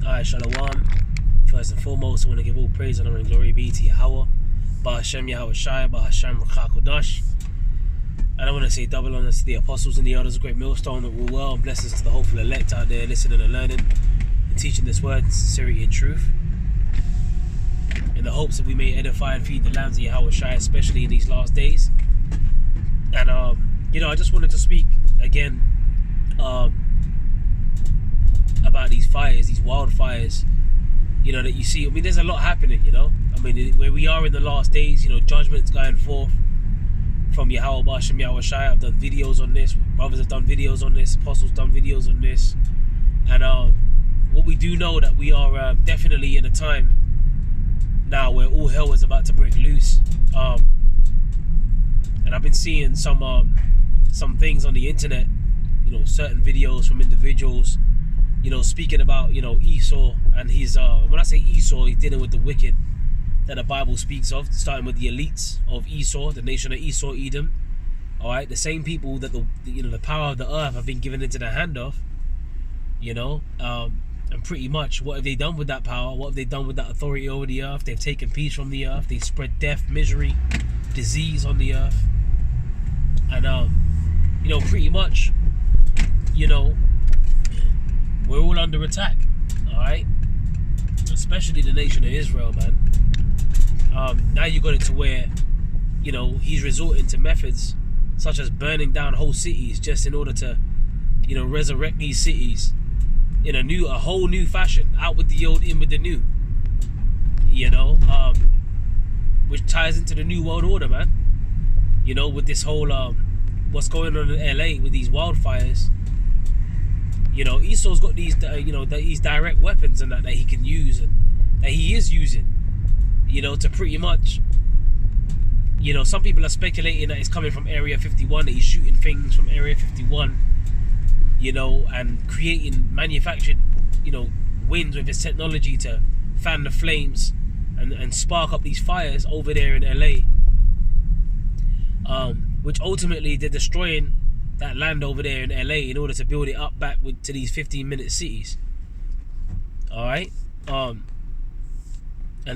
Alright, Shalom. First and foremost, I want to give all praise, honor, and glory be to Yahweh. Bahashem Yahweh Shai, Bahashem Ruach HaKodesh. And I want to say double honors to the apostles and the elders of Great Millstone that rule well, and blessings to the hopeful elect out there listening and learning and teaching this word in sincerity and truth, in the hopes that we may edify and feed the lambs of Yahweh Shai, especially in these last days. And I just wanted to speak again about these fires, these wildfires, that you see. I mean, there's a lot happening, I mean, where we are in the last days, judgment's going forth from Yahweh Bashem Yahweh Shai. I've done videos on this, brothers have done videos on this, apostles done videos on this. And what we do know that we are definitely in a time now where all hell is about to break loose. And I've been seeing some things on the internet, certain videos from individuals, speaking about, Esau and his, when I say Esau, he's dealing with the wicked that the Bible speaks of, starting with the elites of Esau, the nation of Esau, Edom. All right, the same people that the power of the earth have been given into the hand of, and pretty much what have they done with that power? What have they done with that authority over the earth? They've taken peace from the earth. They spread death, misery, disease on the earth. And pretty much, we're all under attack. All right, especially the nation of Israel, man. Now you got it to where, he's resorting to methods such as burning down whole cities just in order to, resurrect these cities in a whole new fashion, out with the old, in with the new. Which ties into the new world order, man. With this whole what's going on in LA with these wildfires. Esau's got these, these direct weapons and that he can use and that he is using. To pretty much, some people are speculating that it's coming from Area 51, that he's shooting things from Area 51, and creating manufactured, winds with his technology to fan the flames and spark up these fires over there in LA. Which ultimately they're destroying that land over there in LA in order to build it up back to these 15-minute cities. All right. And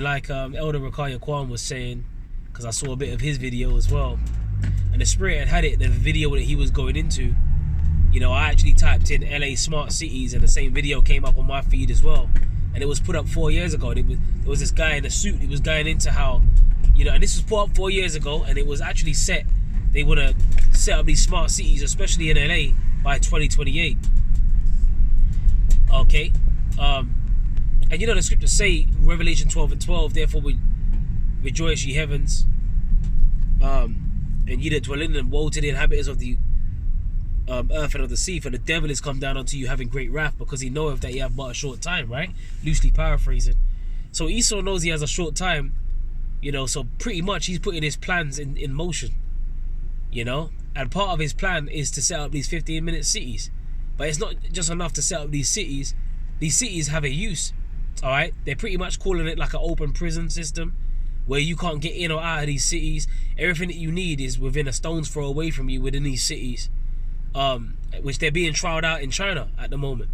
like Elder Rakaya Kwan was saying, because I saw a bit of his video as well, and the Spirit had it, the video that he was going into, I actually typed in LA smart cities and the same video came up on my feed as well. And it was put up 4 years ago. There was this guy in a suit, he was going into how, and this was put up 4 years ago, and it was actually set. They want to set up these smart cities, especially in LA, by 2028. Okay. And the scriptures say, Revelation 12:12, therefore we rejoice, ye heavens, and ye that dwell in them, woe to the inhabitants of the earth and of the sea, for the devil is come down unto you having great wrath, because he knoweth that ye have but a short time, right? Loosely paraphrasing. So Esau knows he has a short time, so pretty much he's putting his plans in motion, and part of his plan is to set up these 15-minute cities. But it's not just enough to set up these cities. These cities have a use. All right, they're pretty much calling it like an open prison system where you can't get in or out of these cities. Everything that you need is within a stone's throw away from you within these cities, which they're being trialed out in China at the moment,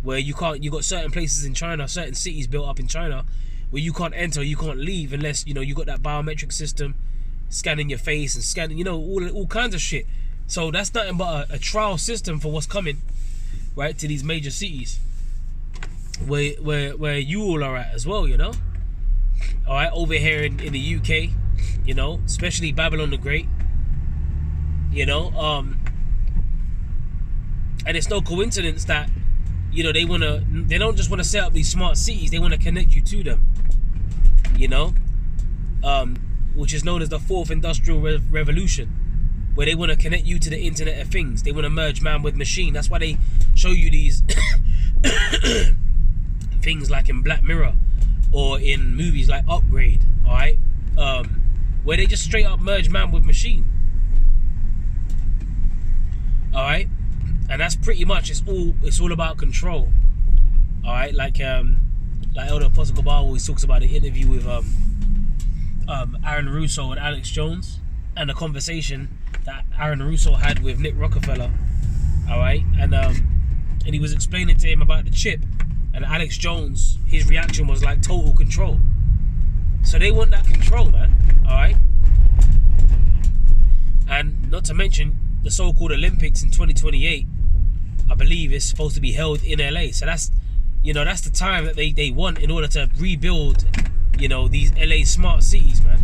where you got certain places in China, certain cities built up in China where you can't enter, you can't leave unless you got that biometric system scanning your face and scanning all kinds of shit. So that's nothing but a trial system for what's coming, right, to these major cities where you all are at as well, all right, over here in the UK, especially Babylon the Great, and it's no coincidence that they don't just want to set up these smart cities, they want to connect you to them, which is known as the fourth industrial revolution, where they want to connect you to the Internet of Things. They want to merge man with machine. That's why they show you these things like in Black Mirror or in movies like Upgrade, all right, where they just straight up merge man with machine, all right, and that's pretty much it's all about control, all right, like Elder Apostle Gabar always talks about the interview with Aaron Russo and Alex Jones, and the conversation that Aaron Russo had with Nick Rockefeller, all right, and he was explaining to him about the chip And Alex Jones, his reaction was like total control. So they want that control, man. All right. And not to mention the so-called Olympics in 2028, I believe, is supposed to be held in LA. So that's, you know, that's the time that they want in order to rebuild, you know, these LA smart cities, man.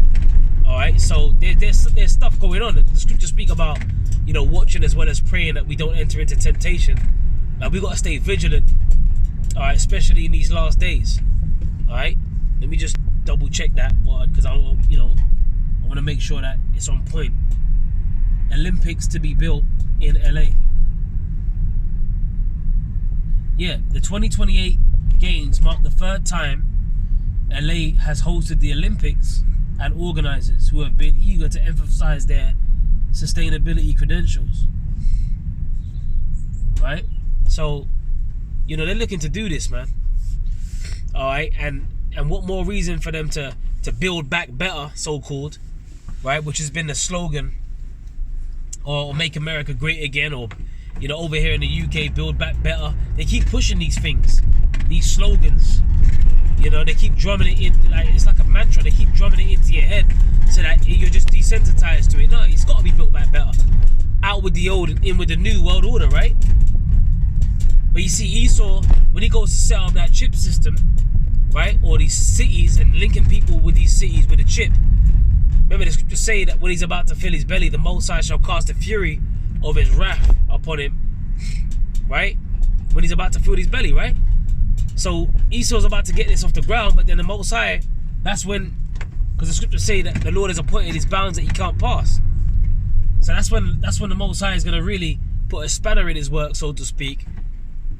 All right. So there's stuff going on. The scriptures speak about, you know, watching as well as praying that we don't enter into temptation. Now we got to stay vigilant. All right, especially in these last days. All right, let me just double check that one, because I want to make sure that it's on point. Olympics to be built in LA. Yeah, the 2028 games mark the third time LA has hosted the Olympics, and organizers who have been eager to emphasize their sustainability credentials. Right, so, you know, they're looking to do this, man. All right, and what more reason for them to build back better, so-called, right? Which has been the slogan, or make America great again, or, you know, over here in the UK, build back better. They keep pushing these things, these slogans. You know, they keep drumming it in, like it's like a mantra. They keep drumming it into your head so that you're just desensitized to it. No, it's got to be built back better. Out with the old and in with the new world order, right? But you see, Esau, when he goes to set up that chip system, right, or these cities and linking people with these cities with a chip, remember the scriptures say that when he's about to fill his belly, the Most High shall cast the fury of his wrath upon him, right? When he's about to fill his belly, right? So Esau's about to get this off the ground, but then the Most High, that's when, because the scriptures say that the Lord has appointed his bounds that he can't pass. So that's when the Most High is going to really put a spanner in his work, so to speak,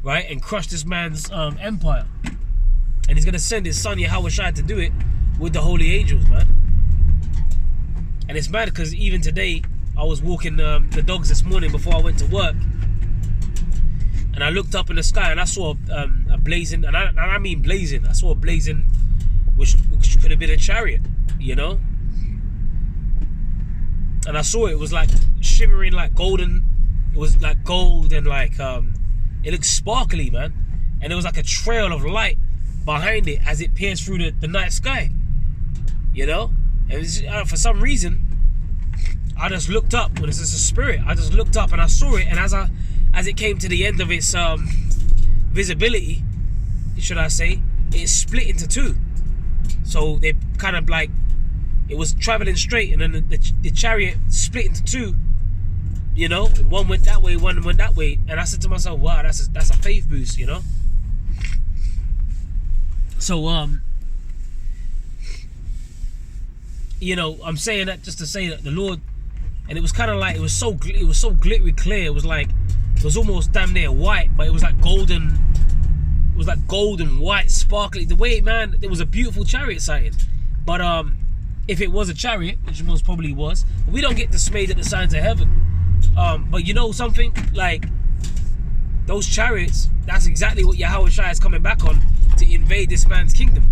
right, and crush this man's empire. And he's going to send his son Yahushua to do it with the holy angels, man. And it's mad because even today, I was walking the dogs this morning before I went to work, and I looked up in the sky and I saw a blazing, and I mean blazing, I saw a blazing, which could have been a chariot, you know? And I saw it was like shimmering like golden, it was like gold, and like, it looked sparkly, man. And there was like a trail of light behind it as it pierced through the night sky, you know? And it was, for some reason, I just looked up. When it's just a spirit, I just looked up and I saw it. And as it came to the end of its visibility, should I say, it split into two. So they kind of like, it was traveling straight, and then the chariot split into two, you know, and one went that way, one went that way. And I said to myself, wow, that's a faith boost, you know. So you know, I'm saying that just to say that the Lord, and it was kind of like, it was so glittery clear. It was like, it was almost damn near white, but it was like golden. It was like golden white, sparkly. The way, man, it was a beautiful chariot sighting. But if it was a chariot, which most probably was, we don't get dismayed at the signs of heaven. But you know something, like those chariots, that's exactly what Yahushua is coming back on, to invade this man's kingdom.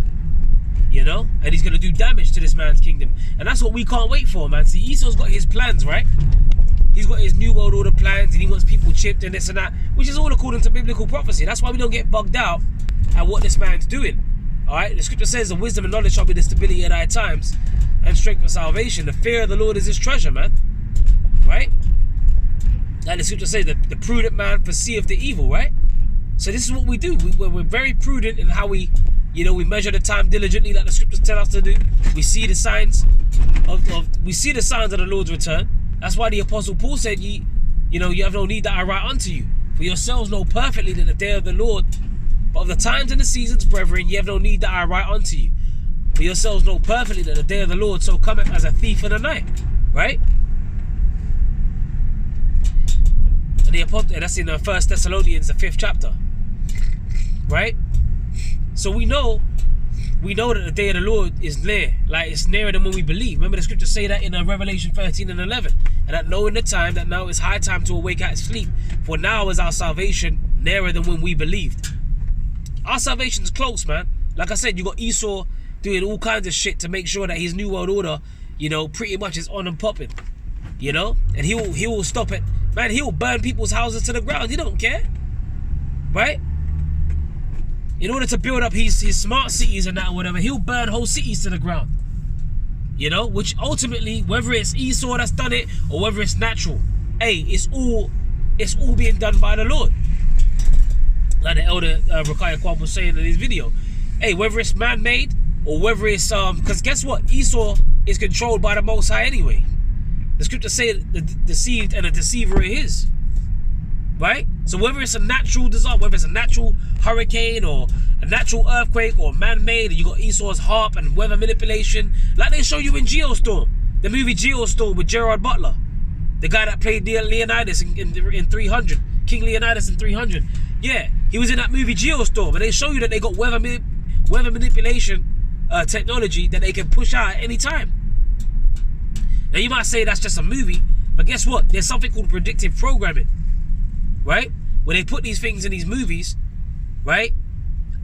You know, and he's gonna do damage to this man's kingdom, and that's what we can't wait for, man. See, Esau's got his plans, right? He's got his new world order plans, and he wants people chipped and this and that, which is all according to biblical prophecy. That's why we don't get bugged out at what this man's doing. All right, the scripture says, "The wisdom and knowledge shall be the stability at thy times, and strength for salvation. The fear of the Lord is his treasure," man. Right? Like the scripture says, the prudent man foreseeth the evil, right? So this is what we do. We're very prudent in how we, you know, we measure the time diligently, like the scriptures tell us to do. We see the signs of the Lord's return. That's why the Apostle Paul said, you know, you have no need that I write unto you. For yourselves know perfectly that the day of the Lord, but of the times and the seasons, brethren, ye have no need that I write unto you. For yourselves know perfectly that the day of the Lord so cometh as a thief in the night. Right? And that's in 1 Thessalonians, the 5th chapter. Right? So we know that the day of the Lord is near. Like, it's nearer than when we believe. Remember the scriptures say that in Revelation 13 and 11. And that knowing the time, that now is high time to awake out of sleep. For now is our salvation nearer than when we believed. Our salvation's close, man. Like I said, you got Esau doing all kinds of shit to make sure that his new world order, you know, pretty much is on and popping. You know? And he will stop it. Man, he will burn people's houses to the ground. He don't care. Right? in order to build up his smart cities and that or whatever, he'll burn whole cities to the ground. You know, which ultimately, whether it's Esau that's done it or whether it's natural, hey, it's all being done by the Lord. Like the elder Rakaya Kwab was saying in his video. Hey, whether it's man-made or whether it's because guess what? Esau is controlled by the Most High anyway. The scriptures say the deceived and the deceiver is. Right? So whether it's a natural disaster, whether it's a natural hurricane or a natural earthquake or man-made, and you got Esau's harp and weather manipulation, like they show you in Geostorm, the movie Geostorm with Gerard Butler, the guy that played Leonidas in 300, King Leonidas in 300. Yeah, he was in that movie Geostorm, and they show you that they got weather manipulation technology that they can push out at any time. Now you might say that's just a movie, but guess what? There's something called predictive programming, right? Where they put these things in these movies, right?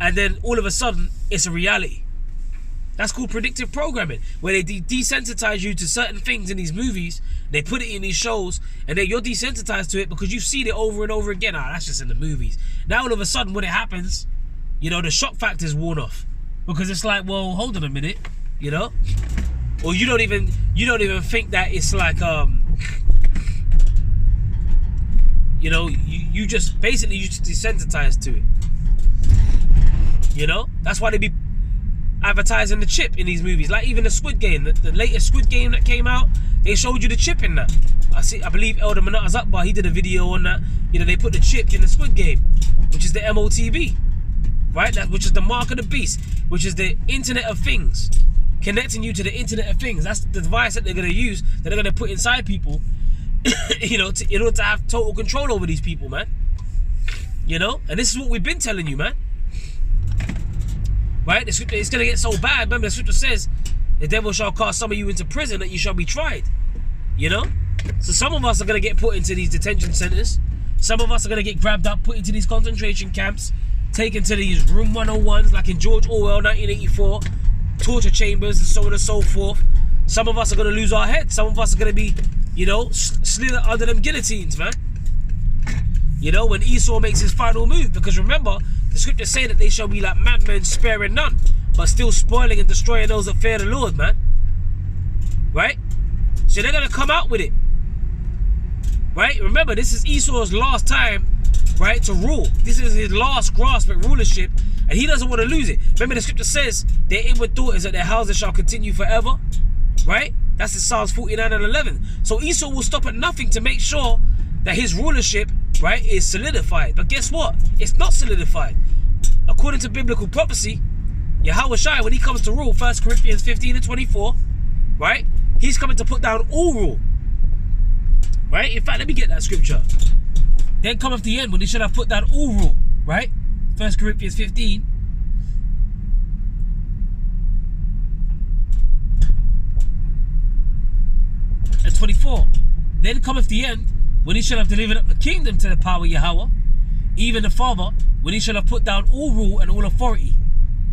And then all of a sudden, it's a reality. That's called predictive programming, where they desensitize you to certain things in these movies. They put it in these shows, and then you're desensitized to it because you've seen it over and over again. That's just in the movies. Now all of a sudden, when it happens, you know, the shock factor is worn off because it's like, well, hold on a minute, you know, or you don't even think that it's like, you know, you just desensitized to it. You know, that's why they be advertising the chip in these movies. Like even the Squid Game, the latest Squid Game that came out, they showed you the chip in that. I believe Elder Manataz Akbar, he did a video on that. You know, they put the chip in the Squid Game, which is the MOTB, right? Which is the mark of the beast, which is the Internet of Things, connecting you to the Internet of Things. That's the device that they're going to use, that they're going to put inside people, you know, in order to have total control over these people, man. You know, and this is what we've been telling you, man. Right? The scripture, it's going to get so bad. Remember, the scripture says, the devil shall cast some of you into prison that you shall be tried. You know? So some of us are going to get put into these detention centers. Some of us are going to get grabbed up, put into these concentration camps, taken to these room 101s, like in George Orwell, 1984, torture chambers, and so on and so forth. Some of us are going to lose our heads. Some of us are going to be, you know, slid under them guillotines, man. You know, when Esau makes his final move. Because remember, the scriptures say that they shall be like madmen, sparing none, but still spoiling and destroying those that fear the Lord, man. Right? So they're going to come out with it. Right? Remember, this is Esau's last time, right, to rule. This is his last grasp at rulership, and he doesn't want to lose it. Remember, the scripture says, their inward thought is that their houses shall continue forever. Right? That's in Psalms 49 and 11. So Esau will stop at nothing to make sure that his rulership, right, is solidified. But guess what? It's not solidified. According to biblical prophecy, Yahweh Shai, when he comes to rule, 1 Corinthians 15 and 24, right, he's coming to put down all rule. Right? In fact, let me get that scripture. Then cometh the end when he shall have put down all rule. Right? 1 Corinthians 15. And 24. Then cometh the end when he shall have delivered up the kingdom to the power of Yahweh, even the Father, when he shall have put down all rule and all authority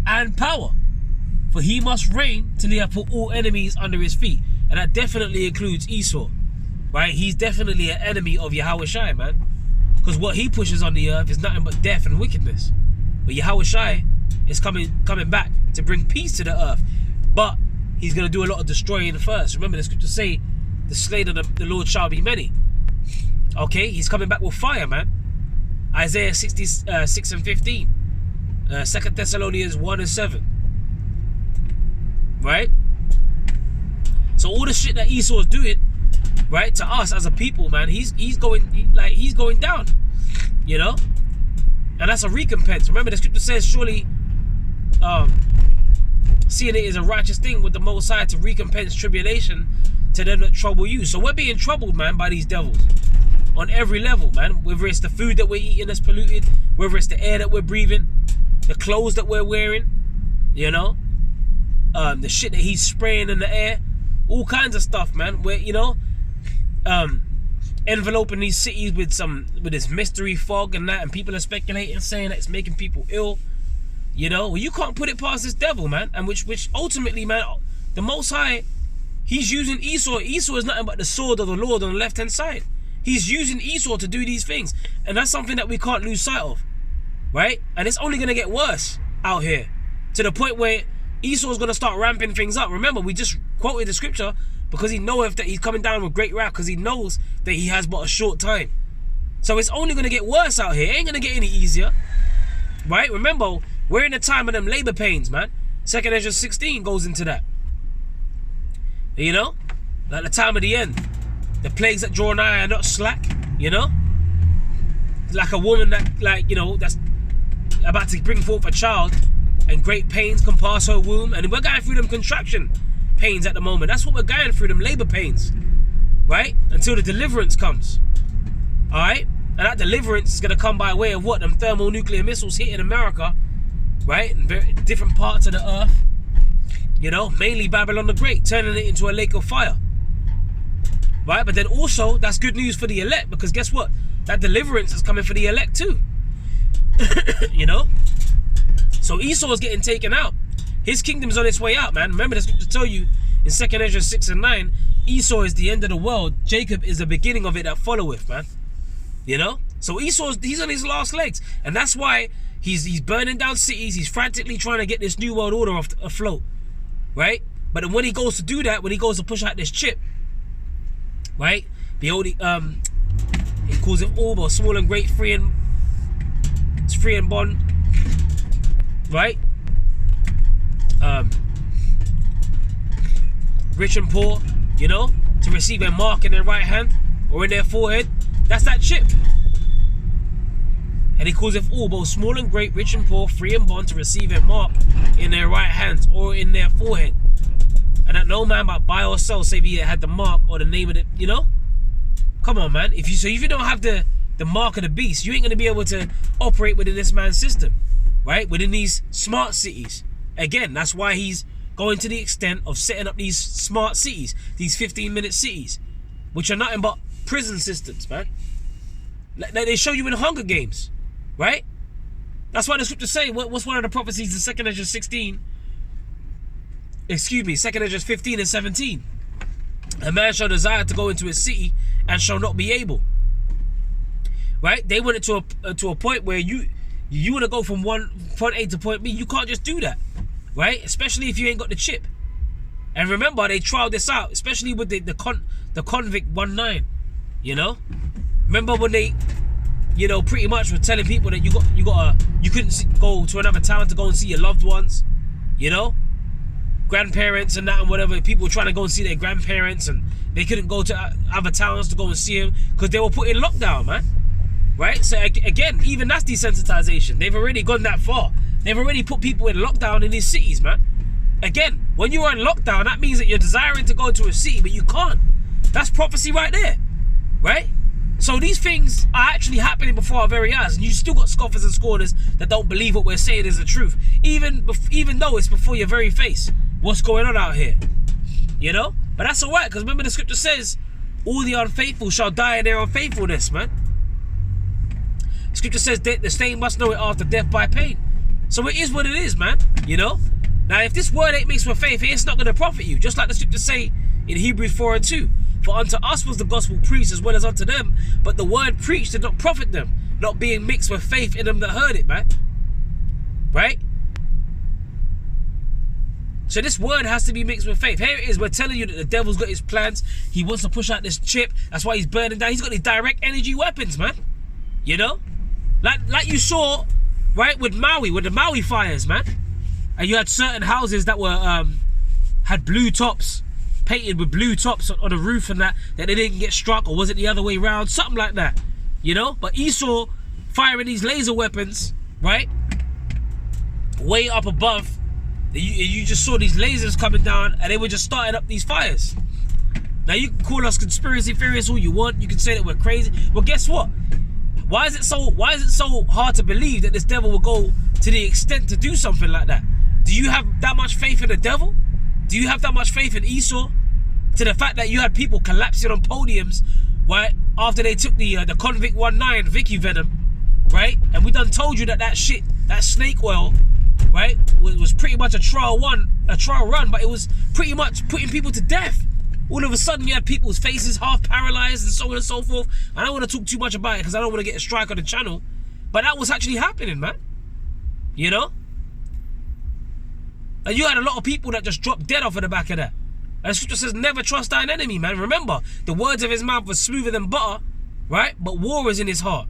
and power. For he must reign till he have put all enemies under his feet. And that definitely includes Esau. Right? He's definitely an enemy of Yahweh Shai, man. Because what he pushes on the earth is nothing but death and wickedness. But Yahweh Shai is coming back to bring peace to the earth. But he's going to do a lot of destroying first. Remember, the scriptures say, the slain of the Lord shall be many. Okay, he's coming back with fire, man. Isaiah 66 and 15. 2 Thessalonians 1 and 7. Right? So all the shit that Esau is doing, right, to us as a people, man, he's going down. You know? And that's a recompense. Remember, the scripture says, surely seeing it is a righteous thing with the Most High to recompense tribulation to them that trouble you. So we're being troubled, man, by these devils. On every level, man. Whether it's the food that we're eating that's polluted, whether it's the air that we're breathing, the clothes that we're wearing, you know, the shit that he's spraying in the air, all kinds of stuff, man. Where, you know, enveloping these cities with this mystery fog and that, and people are speculating, saying that it's making people ill. You know, well, you can't put it past this devil, man. And which ultimately, man, the Most High, he's using Esau. Esau is nothing but the sword of the Lord on the left-hand side. He's using Esau to do these things. And that's something that we can't lose sight of. right? And it's only going to get worse out here, to the point where Esau's going to start ramping things up. Remember, we just quoted the scripture because he knoweth that he's coming down with great wrath, because he knows that he has but a short time. So it's only going to get worse out here. It ain't going to get any easier, right? Remember, we're in the time of them labor pains, man. 2nd Ezra 16 goes into that. You know? Like the time of the end. The plagues that draw nigh are not slack, you know? Like a woman that, like, you know, that's about to bring forth a child, and great pains can pass her womb. And we're going through them contraction pains at the moment. That's what we're going through, them labor pains, right? Until the deliverance comes. Alright? And that deliverance is going to come by way of what? Them thermonuclear missiles hitting America, right? In different parts of the earth. You know, mainly Babylon the Great, turning it into a lake of fire. Right? But then also, that's good news for the elect, because guess what? That deliverance is coming for the elect too. You know? So Esau is getting taken out. His kingdom's on its way out, man. Remember, to tell you in 2nd Ezra 6 and 9, Esau is the end of the world. Jacob is the beginning of it that followeth, man. You know? So he's on his last legs. And that's why he's burning down cities. He's frantically trying to get this new world order afloat. Right? But then when he goes to do that, when he goes to push out this chip, right? Behold, he calls it all, but small and great, free and bond, right? Rich and poor, you know, to receive a mark in their right hand or in their forehead. That's that chip. And he calls it all, both small and great, rich and poor, free and bond, to receive a mark in their right hands or in their forehead. And that no man might buy or sell save he had the mark or the name of it, you know? Come on, man. If you don't have the mark of the beast, you ain't going to be able to operate within this man's system, right? Within these smart cities. Again, that's why he's going to the extent of setting up these smart cities, these 15-minute cities, which are nothing but prison systems, man. Like they show you in Hunger Games, right? That's why the scriptures say, what's one of the prophecies in 2nd Ezra 16? Excuse me, 2nd Ezra 15 and 17. A man shall desire to go into his city and shall not be able. Right? They went to a point where you want to go from point A to point B. You can't just do that. Right? Especially if you ain't got the chip. And remember, they trialed this out, especially with the convict 19. You know? Remember when they, you know, pretty much were telling people that you couldn't go to another town to go and see your loved ones. You know? Grandparents and that and whatever. People were trying to go and see their grandparents, and they couldn't go to other towns to go and see them because they were put in lockdown, man. Right? So again, even that's desensitization. They've already gone that far. They've already put people in lockdown in these cities, man. Again, when you are in lockdown, that means that you're desiring to go to a city, but you can't. That's prophecy right there. Right? So these things are actually happening before our very eyes, and you still got scoffers and scorners that don't believe what we're saying is the truth, even though it's before your very face. What's going on out here? You know? But that's alright, because remember the scripture says, all the unfaithful shall die in their unfaithfulness, man. Scripture says that the stain must know it after death by pain. So it is what it is, man. You know? Now, if this word ain't mixed with faith, it's not going to profit you. Just like the scriptures say in Hebrews 4 and 2. For unto us was the gospel preached as well as unto them, but the word preached did not profit them, not being mixed with faith in them that heard it, man. Right? So this word has to be mixed with faith. Here it is. We're telling you that the devil's got his plans. He wants to push out this chip. That's why he's burning down. He's got these direct energy weapons, man. You know? Like you saw, right, with the Maui fires, man. And you had certain houses that were had blue tops, painted with blue tops on the roof and that they didn't get struck, or was it the other way around? Something like that. You know? But Esau firing these laser weapons, right? Way up above. You just saw these lasers coming down, and they were just starting up these fires. Now you can call us conspiracy theorists all you want. You can say that we're crazy. Well, guess what? Why is it so hard to believe that this devil will go to the extent to do something like that? Do you have that much faith in the devil? Do you have that much faith in Esau? To the fact that you had people collapsing on podiums, right, after they took the convict 19 Vicky venom, right? And we done told you that shit, that snake oil, right, was pretty much a trial run, but it was pretty much putting people to death. All of a sudden you had people's faces half paralyzed and so on and so forth. I don't want to talk too much about it because I don't want to get a strike on the channel, But that was actually happening, man. You know? And you had a lot of people that just dropped dead off of the back of that. And the scripture says, never trust thine enemy, man. Remember, the words of his mouth were smoother than butter, right? But war was in his heart.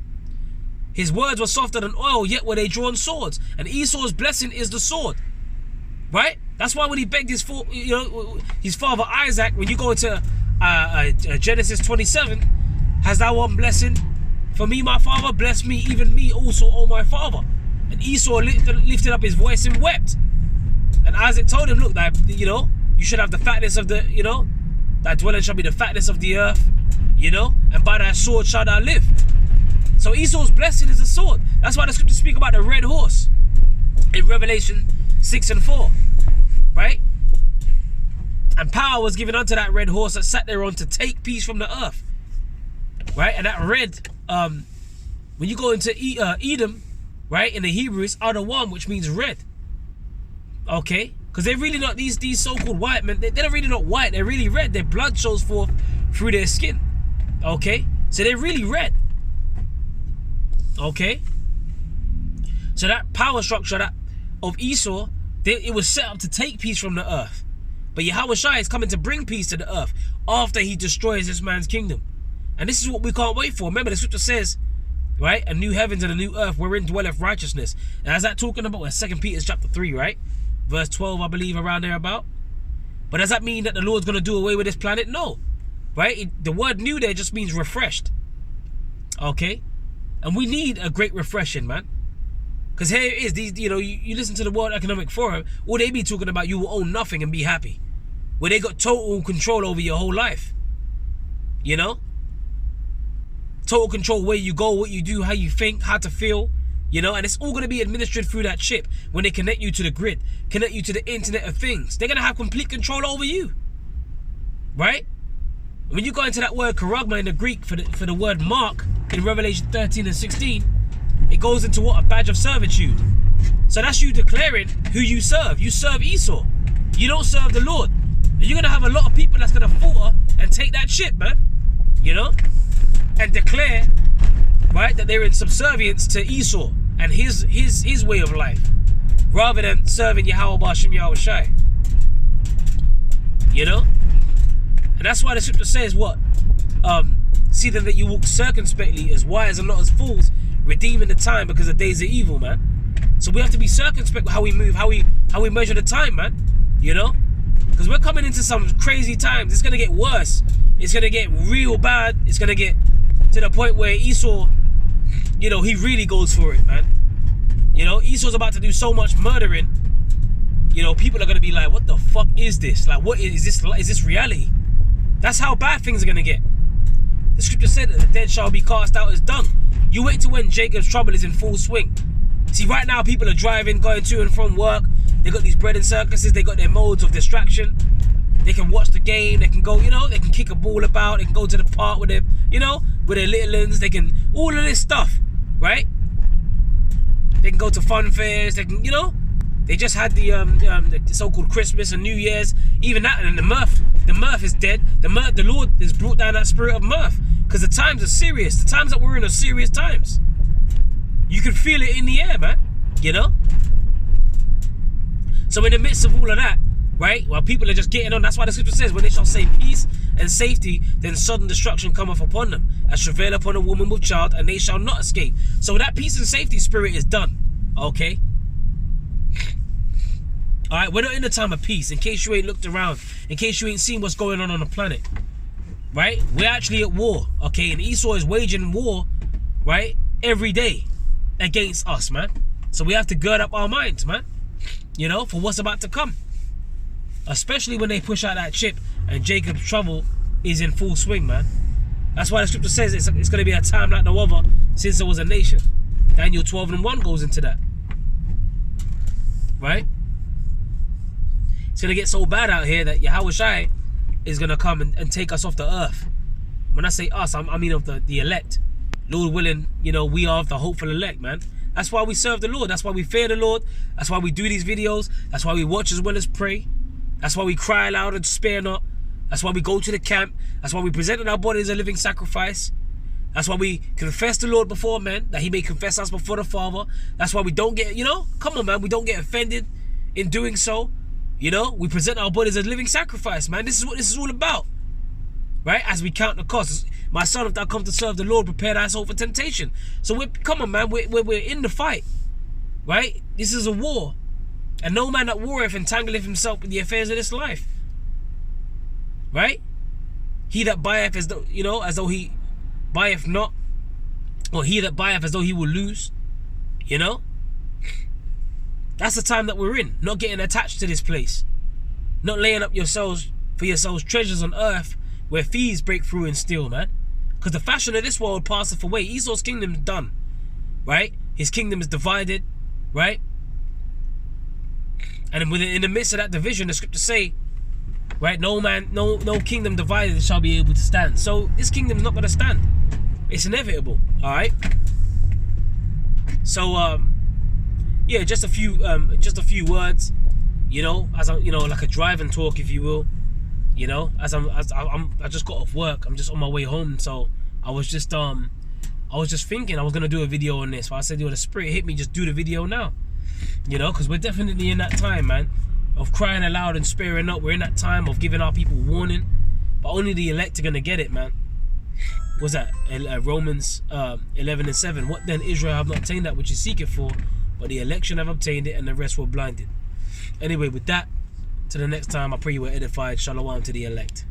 His words were softer than oil, yet were they drawn swords. And Esau's blessing is the sword, right? That's why when he begged his father Isaac, when you go to Genesis 27, has thou one blessing for me, my father? Bless me, even me also, O my father. And Esau lifted up his voice and wept. And Isaac told him, look, that, you should have the fatness of the, thy dwelling shall be the fatness of the earth, and by thy sword shalt thou live. So Esau's blessing is a sword. That's why the scriptures speak about the red horse in Revelation 6 and 4, right? And power was given unto that red horse that sat thereon to take peace from the earth, right? And that red, when you go into Edom, right, in the Hebrew, it's other one, which means red, okay? Because they're really not, these so-called white men, they're really not white, they're really red. Their blood shows forth through their skin, okay? So they're really red. Okay, so that power structure of Esau, it was set up to take peace from the earth. But Yahushua is coming to bring peace to the earth after he destroys this man's kingdom. And this is what we can't wait for. Remember, the scripture says, right, a new heavens and a new earth wherein dwelleth righteousness. And is that talking about 2 Peter chapter 3, right? Verse 12, I believe, around there about. But does that mean that the Lord's going to do away with this planet? No, right? The word new there just means refreshed. Okay. And we need a great refreshing, man. Because here it is, you listen to the World Economic Forum, all they be talking about, you will own nothing and be happy. Where they got total control over your whole life. Total control where you go, what you do, how you think, how to feel. And it's all going to be administered through that chip when they connect you to the grid, connect you to the Internet of Things. They're going to have complete control over you. Right? When you go into that word charagma in the Greek for the word mark in Revelation 13 and 16, it goes into what? A badge of servitude. So that's you declaring who you serve. You serve Esau. You don't serve the Lord. And you're going to have a lot of people that's going to falter and take that shit, man. And declare, right, that they're in subservience to Esau and his way of life, rather than serving Yahweh B'Shem Yahushai. And that's why the scripture says what? See then that you walk circumspectly, as wise and not as fools, redeeming the time, because the days are evil, man. So we have to be circumspect with how we move, how we measure the time, man. Because we're coming into some crazy times. It's gonna get worse. It's gonna get real bad. It's gonna get to the point where Esau, he really goes for it, man. Esau's about to do so much murdering. People are gonna be like, what the fuck is this? Like, what is this? Is this reality? That's how bad things are going to get. The scripture said that the dead shall be cast out as dung. You wait till when Jacob's trouble is in full swing. See, right now people are driving, going to and from work. They got these bread and circuses. They got their modes of distraction. They can watch the game. They can go, they can kick a ball about. They can go to the park with their, with their little ones. They can, all of this stuff, right? They can go to fun fairs. They can, they just had the so-called Christmas and New Year's. Even that, and the mirth is dead. The Lord has brought down that spirit of mirth, because the times are serious. The times that we're in are serious times. You can feel it in the air, man. So in the midst of all of that, right, while people are just getting on, that's why the scripture says, when they shall say peace and safety, then sudden destruction cometh upon them, as travail upon a woman with child, and they shall not escape. So that peace and safety spirit is done. Okay. Alright, we're not in the time of peace, in case you ain't looked around, in case you ain't seen what's going on the planet. Right? We're actually at war, okay? And Esau is waging war, right, every day against us, man. So we have to gird up our minds, man, for what's about to come. Especially when they push out that chip and Jacob's trouble is in full swing, man. That's why the scripture says it's going to be a time like no other since there was a nation. Daniel 12 and 1 goes into that. Right? It's going to get so bad out here that Yahushua is going to come and take us off the earth. When I say us, I mean of the elect. Lord willing, we are of the hopeful elect, man. That's why we serve the Lord. That's why we fear the Lord. That's why we do these videos. That's why we watch as well as pray. That's why we cry loud and spare not. That's why we go to the camp. That's why we present our body as a living sacrifice. That's why we confess the Lord before men, that he may confess us before the Father. That's why we don't get, come on, man, we don't get offended in doing so. We present our bodies as a living sacrifice, man. This is what this is all about. Right? As we count the cost. My son, if thou come to serve the Lord, prepare thy soul for temptation. So come on, man, we're in the fight. Right? This is a war. And no man that warreth entangleth himself with the affairs of this life. Right? He that buyeth as though he buyeth not, or he that buyeth as though he will lose. That's the time that we're in. Not getting attached to this place. Not laying up for yourselves treasures on earth where thieves break through and steal, man. Because the fashion of this world passeth away. Esau's kingdom is done. Right? His kingdom is divided. Right? And in the midst of that division, the scriptures say, right, no kingdom divided shall be able to stand. So this kingdom is not going to stand. It's inevitable. All right. So yeah, just a few words. As I'm, like a driving talk, if you will. As I just got off work. I'm just on my way home. So I was just thinking I was gonna do a video on this. But I said, the Spirit hit me. Just do the video now. Because we're definitely in that time, man, of crying aloud and sparing up. We're in that time of giving our people warning, but only the elect are gonna get it, man. What's that? Romans 11:7. What then? Israel have not obtained that which is seeketh for, but the election have obtained it, and the rest were blinded. Anyway, with that, to the next time, I pray you were edified. Shalom to the elect.